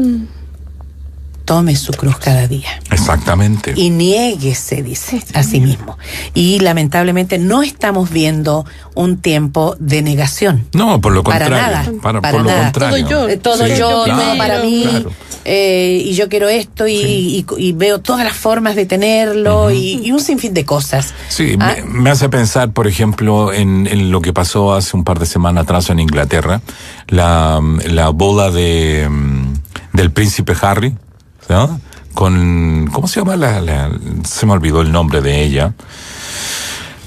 tome su cruz cada día. Exactamente. Y niéguese, dice, a sí mismo. Y lamentablemente no estamos viendo un tiempo de negación. No, por lo contrario. Para por nada. Lo contrario. Todo yo, claro, para mí, claro. Y yo quiero esto, y veo todas las formas de tenerlo, y un sinfín de cosas. Sí, me hace pensar, por ejemplo, en lo que pasó hace un par de semanas atrás en Inglaterra, la boda del príncipe Harry, ¿no? Con, ¿cómo se llama se me olvidó el nombre de ella?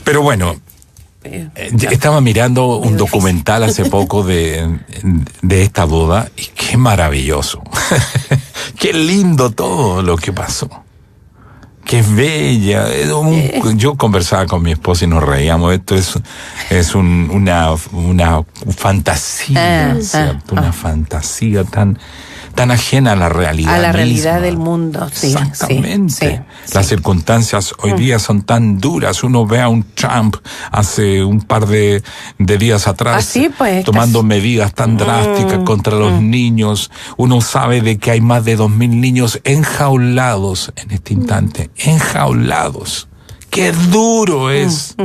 Pero bueno, estaba mirando un documental hace poco de esta boda, y qué maravilloso. Qué lindo todo lo que pasó. Qué bella. Yo conversaba con mi esposa y nos reíamos. Esto es una fantasía, ¿cierto? Una fantasía tan tan ajena a la realidad. A la realidad misma. del mundo, sí. Exactamente. Sí. Las circunstancias hoy día son tan duras. Uno ve a un Trump hace un par de días atrás Así pues, tomando medidas tan drásticas contra los niños. Uno sabe de que hay más de 2.000 niños enjaulados en este instante. Enjaulados. ¡Qué duro es!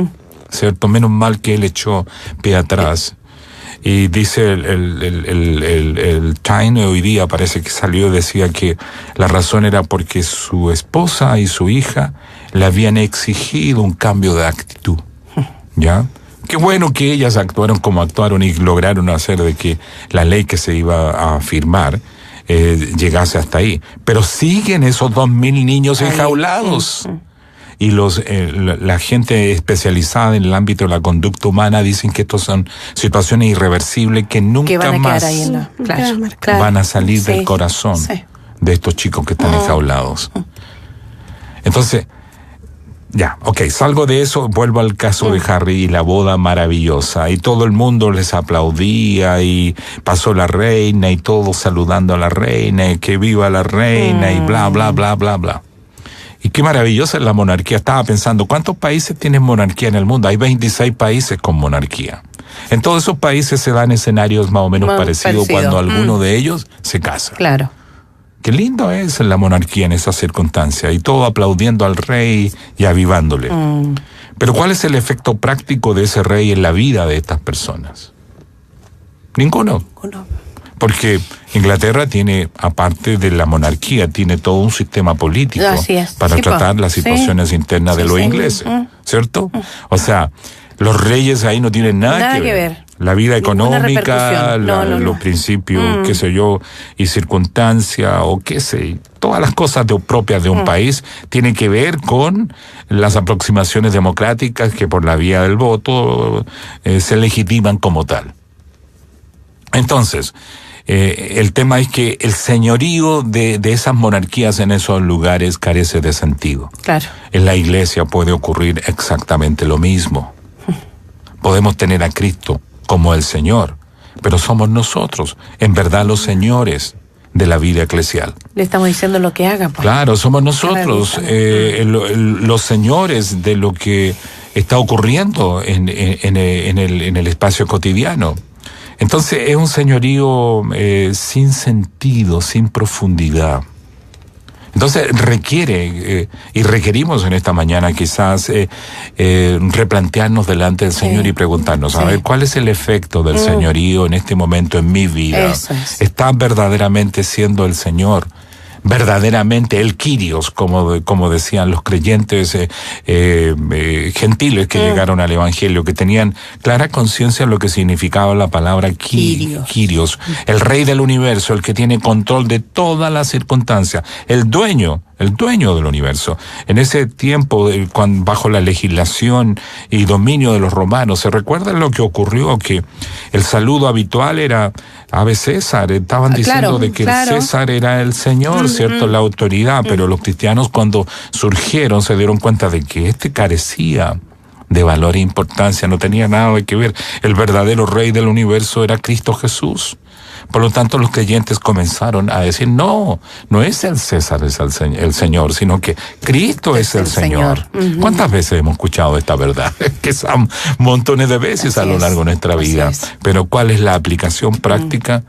¿Cierto? Menos mal que él echó pie atrás. Y dice el Time hoy día, parece que salió y decía que la razón era porque su esposa y su hija le habían exigido un cambio de actitud. ¿Ya? Qué bueno que ellas actuaron como actuaron y lograron hacer de que la ley que se iba a firmar llegase hasta ahí. Pero siguen esos 2.000 niños enjaulados. Y la gente especializada en el ámbito de la conducta humana dicen que estos son situaciones irreversibles que nunca van a más quedar ahí claro. van a salir del corazón de estos chicos que están enjaulados. Entonces, ya, salgo de eso, vuelvo al caso de Harry y la boda maravillosa, y todo el mundo les aplaudía, y pasó la reina, y todos saludando a la reina, y que viva la reina, y bla, bla, bla, bla, bla. Y qué maravillosa es la monarquía. Estaba pensando, ¿cuántos países tienen monarquía en el mundo? Hay 26 países con monarquía. En todos esos países se dan escenarios más o menos parecidos cuando alguno de ellos se casa. Claro. Qué lindo es la monarquía en esas circunstancias, y todo aplaudiendo al rey y avivándole. Pero ¿cuál es el efecto práctico de ese rey en la vida de estas personas? Ninguno. Porque Inglaterra tiene, aparte de la monarquía, tiene todo un sistema político para tratar las situaciones internas de los ingleses, ¿cierto? O sea, los reyes ahí no tienen nada que ver. La vida económica, los principios, qué sé yo, y circunstancias, o qué sé, todas las cosas propias de un país tienen que ver con las aproximaciones democráticas que por la vía del voto se legitiman como tal. Entonces, el tema es que el señorío de esas monarquías en esos lugares carece de sentido. Claro. En la iglesia puede ocurrir exactamente lo mismo. Podemos tener a Cristo como el Señor, pero somos nosotros, en verdad, los señores de la vida eclesial. Le estamos diciendo lo que haga. Pues. Claro, somos nosotros los señores de lo que está ocurriendo en el espacio cotidiano. Entonces es un señorío sin sentido, sin profundidad. Entonces requiere, y requerimos en esta mañana quizás replantearnos delante del Señor y preguntarnos, a ver, ¿cuál es el efecto del señorío en este momento en mi vida? Eso es. ¿Está verdaderamente siendo el Señor? Verdaderamente el Kyrios, como decían los creyentes gentiles que llegaron al Evangelio, que tenían clara conciencia de lo que significaba la palabra Kyrios, el Rey del universo, el que tiene control de todas las circunstancias, el dueño del universo. En ese tiempo, bajo la legislación y dominio de los romanos, ¿se recuerdan lo que ocurrió? Que el saludo habitual era Ave César. Estaban diciendo de que el César era el Señor, ¿cierto? La autoridad, pero los cristianos cuando surgieron se dieron cuenta de que carecía de valor e importancia, no tenía nada que ver. El verdadero Rey del universo era Cristo Jesús. Por lo tanto, los creyentes comenzaron a decir, no es el César, es el Señor, sino que Cristo es el Señor. ¿Cuántas veces hemos escuchado esta verdad? Que son montones de veces a lo largo de nuestra vida. Pero ¿cuál es la aplicación práctica?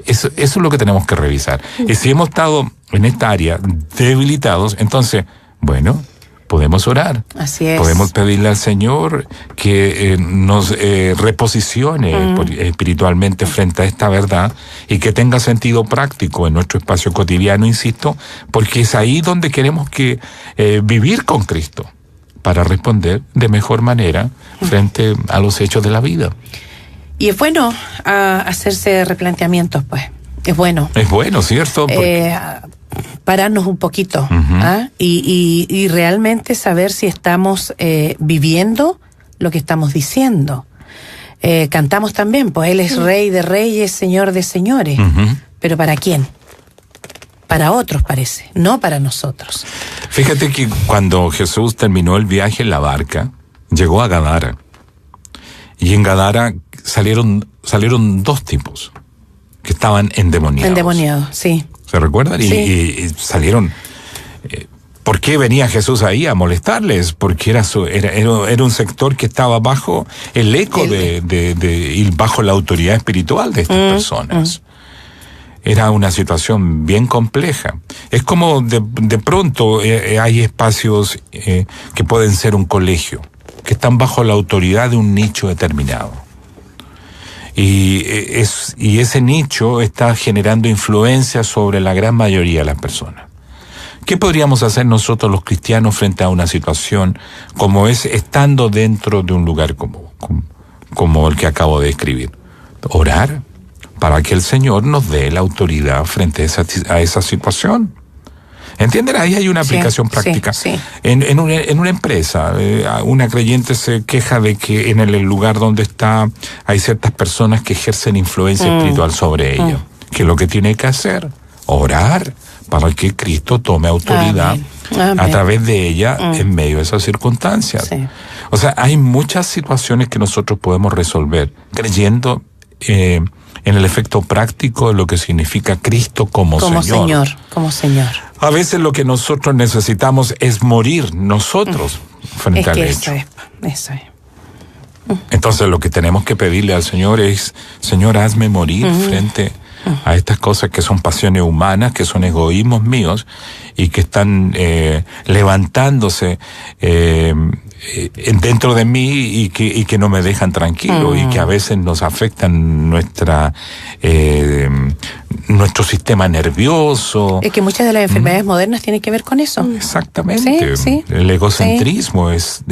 Eso es lo que tenemos que revisar. Y si hemos estado en esta área debilitados, entonces, bueno, podemos orar. Así es. Podemos pedirle al Señor que nos reposicione espiritualmente frente a esta verdad y que tenga sentido práctico en nuestro espacio cotidiano, insisto, porque es ahí donde queremos que vivir con Cristo para responder de mejor manera frente a los hechos de la vida. Y es bueno hacerse replanteamientos, pues. Es bueno. Es bueno, ¿cierto? Pararnos un poquito y realmente saber si estamos viviendo lo que estamos diciendo. Cantamos también, pues Él es Rey de Reyes, Señor de Señores. ¿Pero para quién? Para otros, parece, no para nosotros. Fíjate que cuando Jesús terminó el viaje en la barca, llegó a Gadara. Y en Gadara salieron dos tipos que estaban endemoniados. Endemoniado, sí. ¿Se recuerdan? Sí. Y salieron. ¿Por qué venía Jesús ahí a molestarles? Porque era un sector que estaba bajo el eco y bajo la autoridad espiritual de estas personas. Era una situación bien compleja. Es como de pronto hay espacios que pueden ser un colegio, que están bajo la autoridad de un nicho determinado. Y ese nicho está generando influencia sobre la gran mayoría de las personas. ¿Qué podríamos hacer nosotros los cristianos frente a una situación como es estando dentro de un lugar como el que acabo de describir? Orar para que el Señor nos dé la autoridad frente a esa situación. ¿Entienden? Ahí hay una aplicación práctica. Sí. En una empresa, una creyente se queja de que en el lugar donde está hay ciertas personas que ejercen influencia espiritual sobre ella. ¿Qué es lo que tiene que hacer? Orar para que Cristo tome autoridad a través de ella en medio de esas circunstancias. Sí. O sea, hay muchas situaciones que nosotros podemos resolver creyendo en el efecto práctico de lo que significa Cristo como Señor. Como Señor. A veces lo que nosotros necesitamos es morir nosotros frente al hecho. Eso es. Entonces lo que tenemos que pedirle al Señor es, Señor, hazme morir frente a estas cosas que son pasiones humanas, que son egoísmos míos y que están levantándose dentro de mí y que no me dejan tranquilo y que a veces nos afectan nuestro sistema nervioso. Es que muchas de las enfermedades modernas tienen que ver con eso. Exactamente. Sí. El egocentrismo es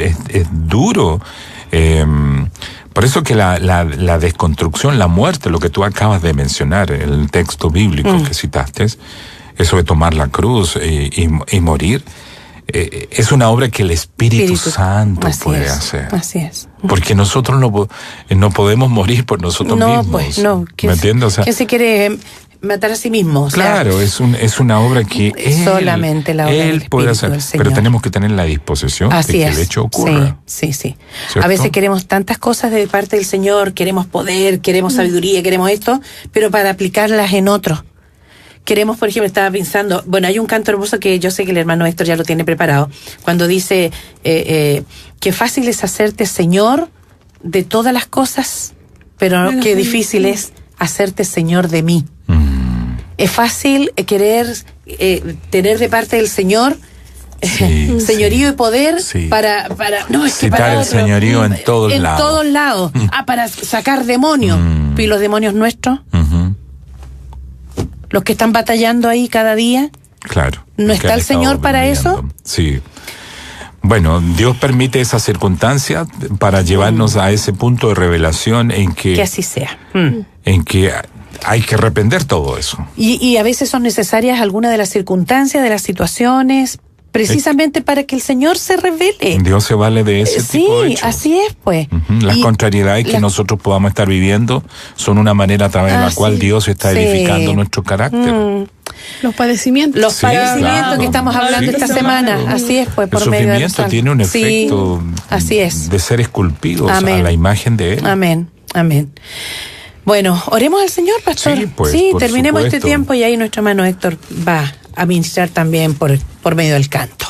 duro. Por eso que la desconstrucción, la muerte, lo que tú acabas de mencionar, el texto bíblico que citaste, eso de tomar la cruz y morir, es una obra que el Espíritu Santo puede hacer. Así es. Porque nosotros no podemos morir por nosotros mismos. Pues no. ¿Me entiendes? O sea, ¿quién se quiere matar a sí mismo? O sea, claro, es una obra que solamente la obra del puede Espíritu hacer, del Señor. pero tenemos que tener la disposición de que el hecho ocurra. Sí. ¿Cierto? A veces queremos tantas cosas de parte del Señor, queremos poder, queremos sabiduría, queremos esto, pero para aplicarlas en otros. Queremos, por ejemplo, estaba pensando, bueno, hay un canto hermoso que yo sé que el hermano Héctor ya lo tiene preparado, cuando dice que fácil es hacerte Señor de todas las cosas, pero qué difícil es hacerte Señor de mí. Es fácil querer tener de parte del Señor señorío y poder para no, es que citar el señorío en todos lados. En todos lados. Para sacar demonios. ¿Y los demonios nuestros? Los que están batallando ahí cada día. Claro. ¿No está el Señor para eso? Sí. Bueno, Dios permite esa circunstancia para llevarnos a ese punto de revelación en que así sea. En que hay que reprender todo eso. Y a veces son necesarias algunas de las circunstancias, de las situaciones, precisamente para que el Señor se revele. Dios se vale de ese tipo de hechos. Sí, así es, pues. Las contrariedades que nosotros podamos estar viviendo son una manera a través de la cual Dios está edificando nuestro carácter. Los padecimientos. Los padecimientos que estamos hablando esta semana. Así es, pues, por medio del sufrimiento tiene un efecto así es. de ser esculpidos a la imagen de Él. Amén. Bueno, oremos al Señor, pastor. Sí, pues, terminemos supuesto. este tiempo y ahí nuestro hermano Héctor va a ministrar también por medio del canto.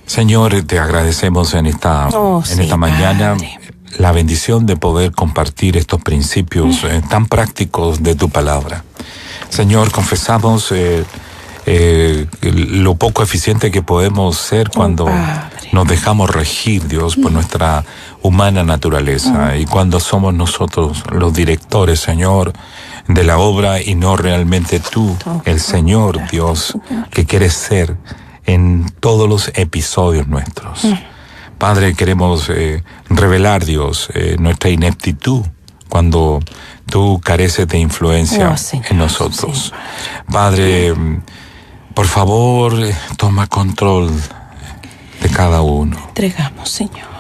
Señor, te agradecemos en esta mañana Padre, la bendición de poder compartir estos principios tan prácticos de tu palabra. Señor, confesamos lo poco eficiente que podemos ser cuando nos dejamos regir, Dios, por nuestra humana naturaleza y cuando somos nosotros los directores, Señor, de la obra y no realmente tú, el Señor, Dios, que quieres ser en todos los episodios nuestros. Padre, queremos revelar, Dios, nuestra ineptitud cuando tú careces de influencia en nosotros. Padre, por favor, toma control de cada uno. Entregamos, Señor.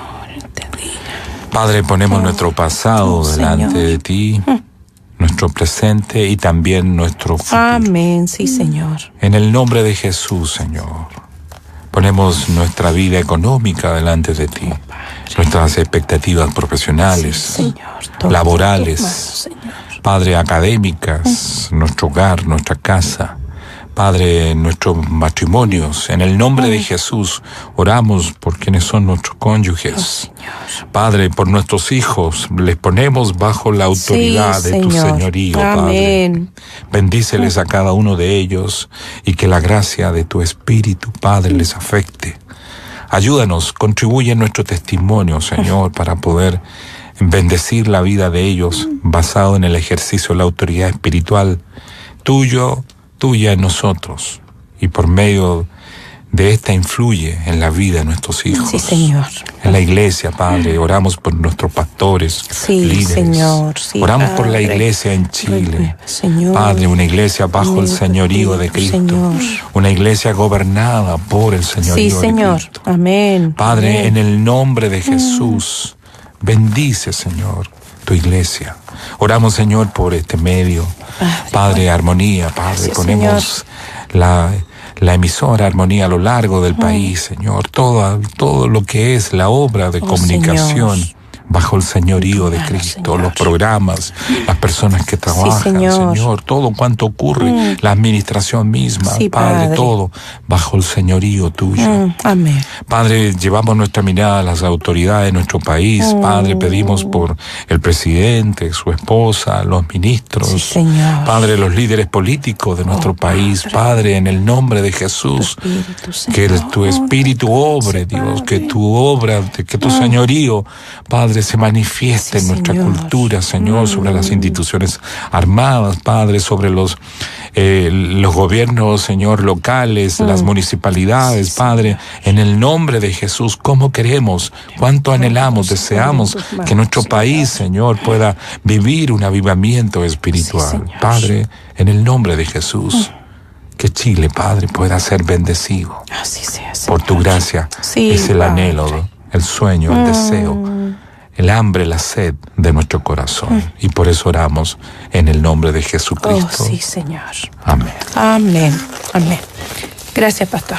Padre, ponemos nuestro pasado delante de ti, nuestro presente y también nuestro futuro. Amén, sí, Señor. En el nombre de Jesús, Señor, ponemos nuestra vida económica delante de ti, nuestras expectativas profesionales, laborales, Padre, académicas, nuestro hogar, nuestra casa. Padre, nuestros matrimonios, en el nombre de Jesús, oramos por quienes son nuestros cónyuges. Padre, por nuestros hijos, les ponemos bajo la autoridad de tu señorío, Padre. Bendíceles a cada uno de ellos y que la gracia de tu Espíritu, Padre, les afecte. Ayúdanos, contribuye en nuestro testimonio, Señor, para poder bendecir la vida de ellos basado en el ejercicio de la autoridad espiritual tuya en nosotros, y por medio de esta influye en la vida de nuestros hijos. Sí, Señor. En la iglesia, Padre, oramos por nuestros pastores, líderes. Señor. Sí, oramos Padre. Por la iglesia en Chile. Señor. Padre, una iglesia bajo el señorío de Cristo. Señor. Una iglesia gobernada por el señorío de Señor. Cristo. Amén. Padre, Amén. en el nombre de Jesús, bendice, Señor, tu iglesia. Oramos, Señor, por este medio. Padre, armonía, Padre, Gracias, ponemos la emisora Armonía a lo largo del país, Señor, todo lo que es la obra de comunicación, Señor, bajo el señorío de claro, Cristo, Señor. Los programas, las personas que trabajan, Señor, todo cuanto ocurre, la administración misma, Sí, Padre, todo bajo el señorío tuyo. Amén. Padre, llevamos nuestra mirada a las autoridades de nuestro país. Padre, pedimos por el presidente, su esposa, los ministros. Sí, Señor. Padre, los líderes políticos de nuestro país. Padre, en el nombre de Jesús, que tu Espíritu obre, Dios, que tu obra, que tu señorío, Padre, se manifieste en nuestra cultura, Señor, sobre las instituciones armadas, Padre, sobre los gobiernos, Señor, locales, las municipalidades, Padre, en el nombre de Jesús, cómo queremos, cuánto anhelamos, deseamos que nuestro país, Señor, pueda vivir un avivamiento espiritual. Padre, en el nombre de Jesús, que Chile, Padre, pueda ser bendecido. Así sea, Señor. Por tu gracia, es el anhelo, el sueño, el deseo, el hambre, la sed de nuestro corazón. Y por eso oramos en el nombre de Jesucristo. Sí, Señor. Amén. Amén. Amén. Gracias, pastor.